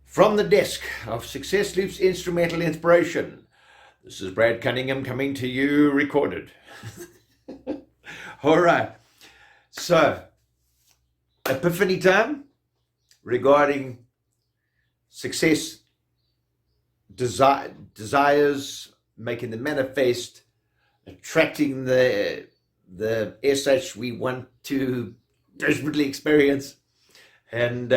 From the desk of Success Loops Instrumental Inspiration, this is Brad Cunningham coming to you recorded. All right, so epiphany time regarding success, desires, making them manifest, attracting the SH we want to desperately experience. And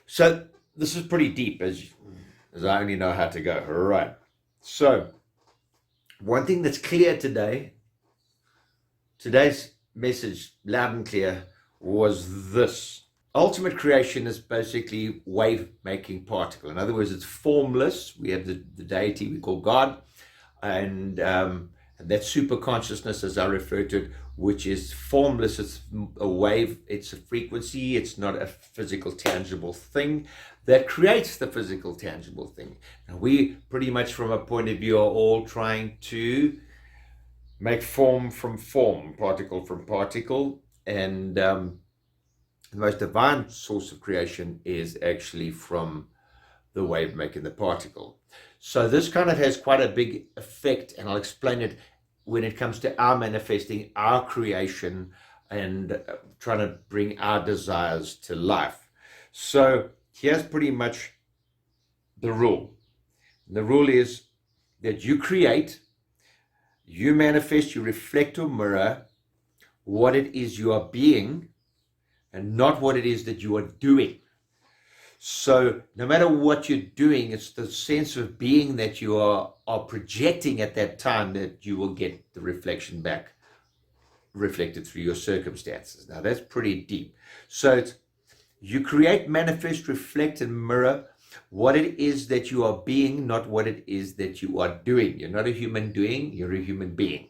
so this is pretty deep, as I only know how to go. All right. So one thing that's clear today, today's message, loud and clear, was this. Ultimate creation is basically wave-making particle. In other words, it's formless. We have the deity we call God, and that super consciousness, as I refer to it, which is formless. It's a wave, it's a frequency, it's not a physical, tangible thing that creates the physical, tangible thing. And we pretty much, from a point of view, are all trying to make form from form, particle from particle, and the most divine source of creation is actually from the wave making the particle. So this kind of has quite a big effect, and I'll explain it when it comes to our manifesting, our creation, and trying to bring our desires to life. So here's pretty much the rule. The rule is that you create, you manifest, you reflect or mirror what it is you are being, and not what it is that you are doing. So no matter what you're doing, it's the sense of being that you are projecting at that time that you will get the reflection back reflected through your circumstances. Now that's pretty deep. So it's, you create, manifest, reflect, and mirror what it is that you are being, not what it is that you are doing. You're not a human doing, you're a human being.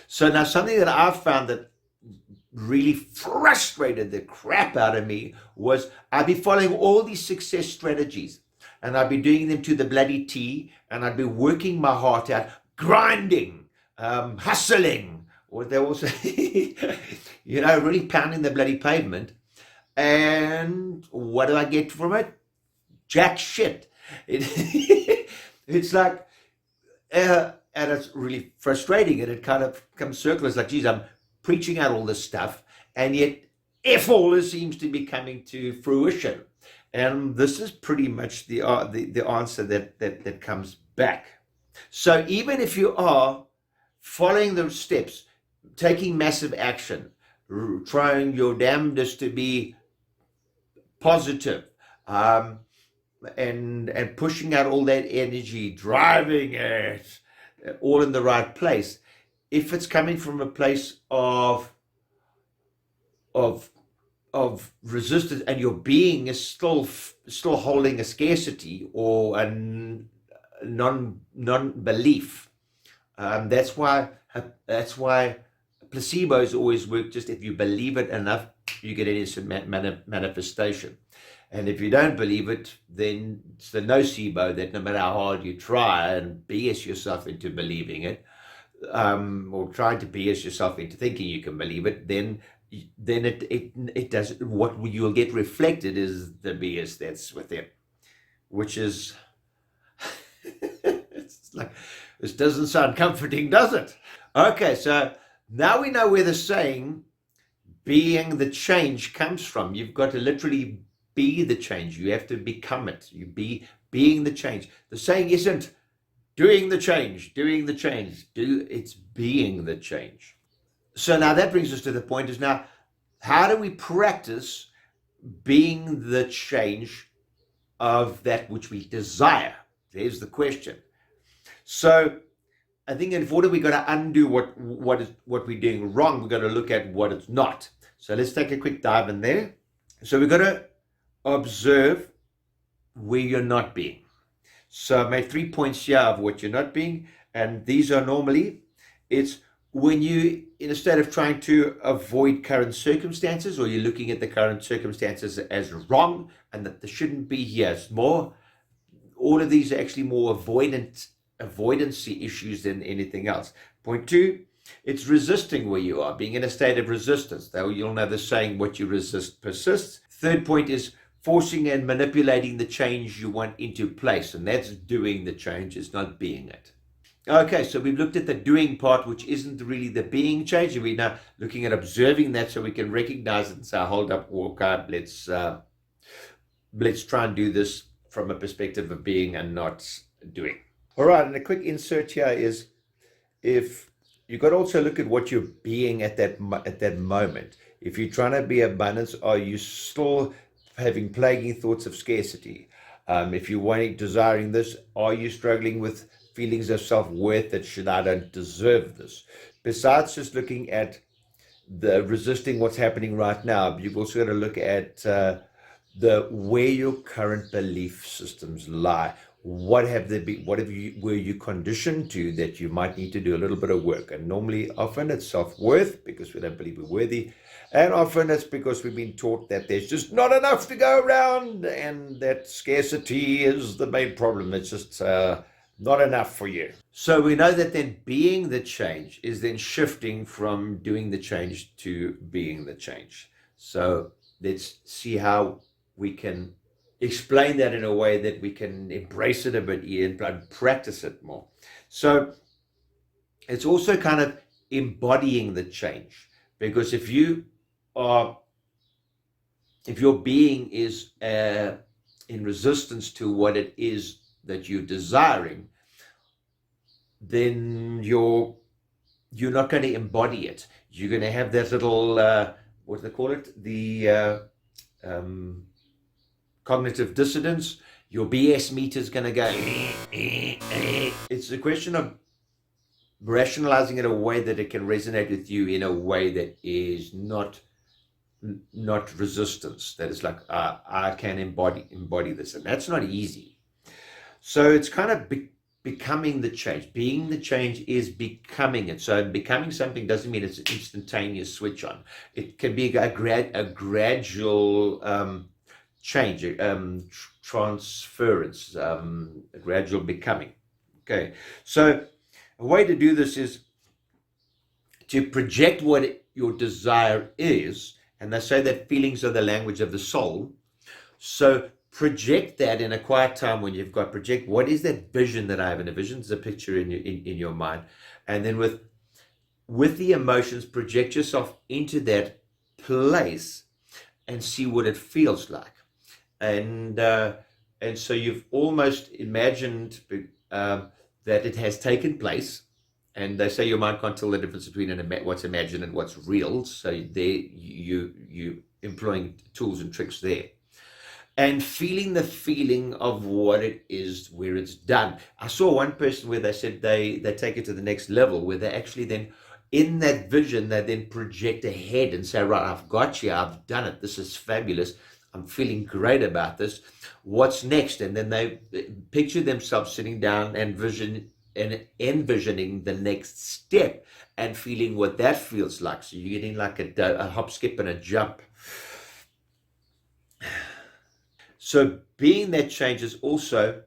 So now something that I've found that really frustrated the crap out of me was I'd be following all these success strategies, and I'd be doing them to the bloody T, and I'd be working my heart out, grinding, hustling, or they also, really pounding the bloody pavement. And what do I get from it? Jack shit. It's like, and it's really frustrating, and it kind of comes circular. It's like, geez, I'm preaching out all this stuff, and yet F all seems to be coming to fruition. And this is pretty much the answer that comes back. So even if you are following the steps, taking massive action, trying your damnedest to be positive, and pushing out all that energy, driving it, all in the right place, if it's coming from a place of resistance, and your being is still holding a scarcity or a non-belief, that's why placebos always work. Just if you believe it enough, you get an instant manifestation. And if you don't believe it, then it's the nocebo that no matter how hard you try and BS yourself into believing it, or trying to BS yourself into thinking you can believe it, then it does. What you will get reflected is the BS that's within, which is it's like, this doesn't sound comforting, does it? Okay, so now we know where the saying being the change comes from. You've got to literally be the change. You have to become it. You being the change. The saying isn't doing the change. It's being the change. So now that brings us to the point is, now, how do we practice being the change of that which we desire? There's the question. So I think in order we got to undo what we're doing wrong, we've got to look at what it's not. So let's take a quick dive in there. So we've got to observe where you're not being. So I made 3 points here of what you're not being, and these are normally, it's when you in a state of trying to avoid current circumstances, or you're looking at the current circumstances as wrong and that they shouldn't be here. It's more, all of these are actually more avoidance issues than anything else. Point 2, it's resisting where you are, being in a state of resistance. Though you'll know the saying, what you resist persists. Third point is forcing and manipulating the change you want into place. And that's doing the change, it's not being it. Okay, so we've looked at the doing part, which isn't really the being change. And we're now looking at observing that so we can recognize it and say, hold up, walk out, let's try and do this from a perspective of being and not doing. All right, and a quick insert here is, if you've got to also look at what you're being at that moment. If you're trying to be abundance, are you still having plaguing thoughts of scarcity? If you're desiring this, are you struggling with feelings of self-worth that I don't deserve this? Besides just looking at the resisting what's happening right now, you've also got to look at where your current belief systems lie. What have they been? Were you conditioned to that you might need to do a little bit of work? And often it's self-worth, because we don't believe we're worthy. And often it's because we've been taught that there's just not enough to go around, and that scarcity is the main problem. It's just not enough for you. So we know that then being the change is then shifting from doing the change to being the change. So let's see how we can explain that in a way that we can embrace it a bit and practice it more. So it's also kind of embodying the change, because if your being is in resistance to what it is that you're desiring, then you're not going to embody it. You're going to have that little what do they call it? The cognitive dissonance. Your BS meter is going to go. It's a question of rationalizing it in a way that it can resonate with you in a way that is not resistance. That is like, I can embody this, and that's not easy. So it's kind of becoming the change. Being the change is becoming it. So becoming something doesn't mean it's an instantaneous switch on. It can be a gradual change, transference, a gradual becoming. Okay, so a way to do this is to project what your desire is, and they say that feelings are the language of the soul. So project that in a quiet time when you've got, project what is that vision that I have. And a vision is a picture in your mind, and then with the emotions, project yourself into that place and see what it feels like. And so you've almost imagined that it has taken place. And they say your mind can't tell the difference between what's imagined and what's real. So there you employing tools and tricks there. And feeling the feeling of what it is, where it's done. I saw one person where they said they take it to the next level, where they actually then, in that vision, they then project ahead and say, right, I've got you, I've done it, this is fabulous, I'm feeling great about this, what's next? And then they picture themselves sitting down and envisioning the next step and feeling what that feels like. So you're getting like a hop, skip, and a jump. So being that change is also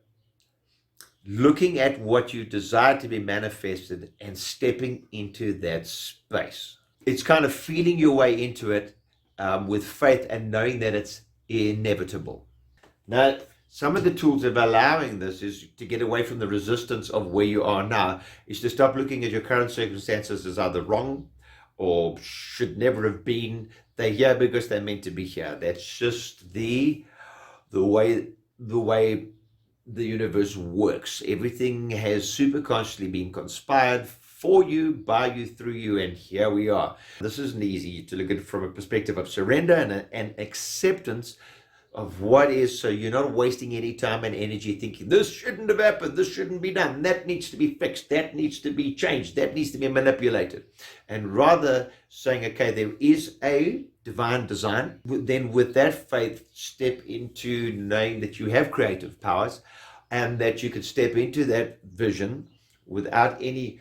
looking at what you desire to be manifested and stepping into that space. It's kind of feeling your way into it with faith and knowing that it's inevitable. Now, some of the tools of allowing this is to get away from the resistance of where you are now, is to stop looking at your current circumstances as either wrong or should never have been. They're here because they're meant to be here. That's just the way the universe works. Everything has superconsciously been conspired for you, by you, through you, and here we are. This isn't easy to look at it from a perspective of surrender and acceptance of what is, so you're not wasting any time and energy thinking this shouldn't have happened, this shouldn't be done, that needs to be fixed, that needs to be changed, that needs to be manipulated. And rather saying, okay, there is a divine design, then with that faith step into knowing that you have creative powers and that you could step into that vision without any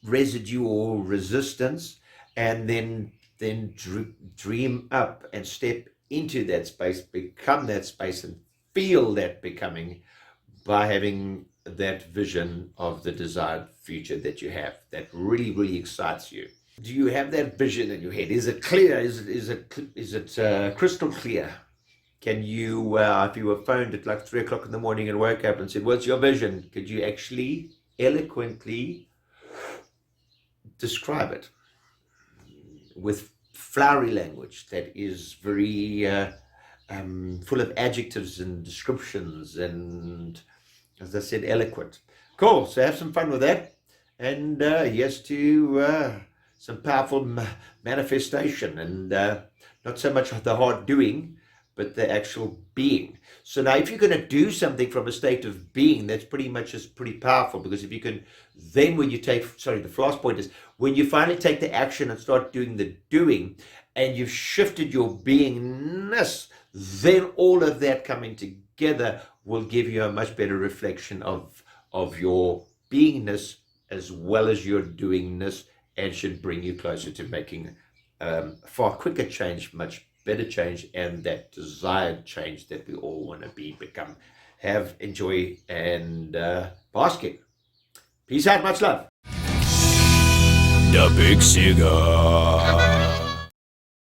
residue or resistance, and then dream up and step into that space, become that space, and feel that becoming by having that vision of the desired future that you have, that really, really excites you. Do you have that vision in your head? Is it clear? Is it crystal clear? Can you, if you were phoned at like 3 o'clock in the morning and woke up and said, "What's your vision?" Could you actually eloquently describe it with flowery language that is very full of adjectives and descriptions and, as I said, eloquent? Cool. So have some fun with that. And yes, to some powerful manifestation, and not so much the hard doing, but the actual being. So now, if you're going to do something from a state of being, that's pretty much is pretty powerful, because if you can, then when you take, the last point is when you finally take the action and start doing the doing, and you've shifted your beingness, then all of that coming together will give you a much better reflection of your beingness as well as your doingness, and should bring you closer to making far quicker change, much better change, and that desired change that we all want to become, have, enjoy, and bask in. Peace out, much love. The Big Cigar.